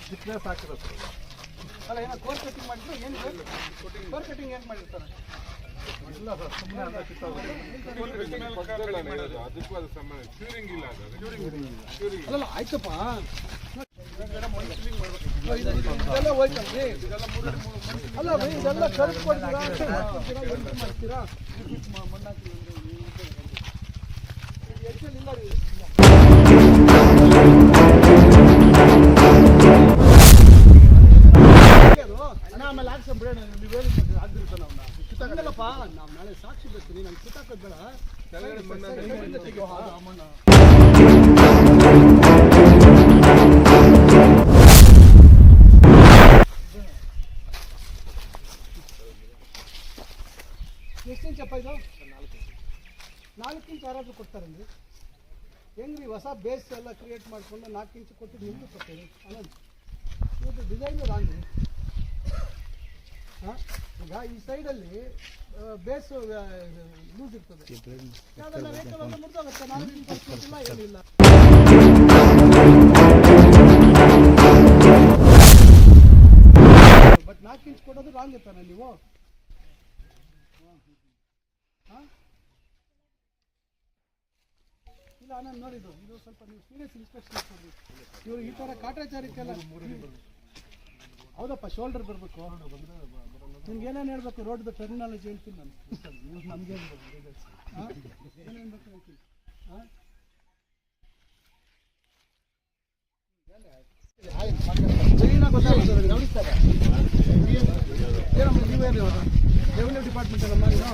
thickness ಹಾಕಿರೋದು ಅಲ್ಲ ಏನೋ ಕೋರ್ ಕಟಿಂಗ್ ಮಾಡಿದ್ರೆ ಏನು ಕೋರ್ ಕಟಿಂಗ್ ಏನು ಮಾಡಿರ್ತಾರೆ ಇಲ್ಲ ಸರ್ ಸುಮ್ಮನೆ ಅಂತ ಅಲ್ಲ ಆಯ್ತಪ್ಪ ಇದೆಲ್ಲ ಹೋಯ್ತಲ್ರಿ ಅಲ್ಲ ಇದೆಲ್ಲ ಖರ್ಚು ಮಾಡ್ತೀರಾ ಮಣ್ಣಾಕಿ ಹೆಚ್ಚಲ್ಲಿ ಇಲ್ಲ ರೀ ಆಮೇಲೆ ಹಾಕ್ಸಂ ಬಿಡೋಣ ನೀವೇನು ಆಗ್ದಿರ್ತ ನಾವು ಕಿತ್ತಾಕಲ್ಲಪ್ಪ ನಾವು ನಾಳೆ ಸಾಕ್ಷಿ ಬರ್ತೀನಿ ನಾನು ಕಿತ್ತಾಕೋದು ಬೇಡ ಎಷ್ಟು ಇಂಚಪ್ಪ ಇದು 4 ಇಂಚ್ ಯಾರಾದರೂ ಕೊಡ್ತಾರಂడి ಹೆಂಗ್ರಿ ಹೊಸ ಬೇಸ್ ಎಲ್ಲ ಕ್ರಿಯೇಟ್ ಮಾಡಿಕೊಂಡು 4 ಇಂಚ್ ಕೊಟ್ಟಿದ್ದು ನಿಮ್ಗೆ ಕೊಡ್ತೀವಿ ಅಲ್ಲ ಇದು ಡಿಸೈನು ರಾಂಗ್ರಿ ಈಗ ಈ ಸೈಡಲ್ಲಿ ಬೇಸ್ ಲೂಸ್ ಇರ್ತದೆ ಮುರಿದೋಗುತ್ತೆ ನಾನು ಏನಿಲ್ಲ ಬಟ್ 4 ಇಂಚ್ ಕೊಡೋದು ರಾಂಗ್ ಇರ್ತಾನೆ ನೀವು ಇಲ್ಲ ನಾನು ನೋಡಿದ್ದು ಇದು ಸ್ವಲ್ಪ ನೀವು ಸೀರಿಯಸ್ ಇನ್ಸ್ಪೆಕ್ಷನ್ ಕೊಡ್ರಿ ಇವರು ಈ ಥರ ಕಾಟಾಚಾರಕ್ಕೆಲ್ಲ ಹೌದಪ್ಪ ಶೋಲ್ಡರ್ ಬರಬೇಕು ನಿಮ್ಗೆ ಏನೇನು ಹೇಳ್ಬೇಕು ರೋಡ್ದು ಟರ್ಮಿನಾಲಜಿ ಹೇಳ್ತೀನಿ ನಾನು ನಮ್ಗೆ ಏನೇನು ಬೇಕು ಹೇಳ್ತೀನಿ ಕ್ಲೀನಾಗಿ ಗೊತ್ತಾಗ್ತದೆ ಗಮನಿಸ್ತಾರೆ ಏನಮ್ಮ ನೀವೇನು ರೆವಿನ್ಯೂ ಡಿಪಾರ್ಟ್ಮೆಂಟ್ ಅಲ್ಲಮ್ಮ ನೀನು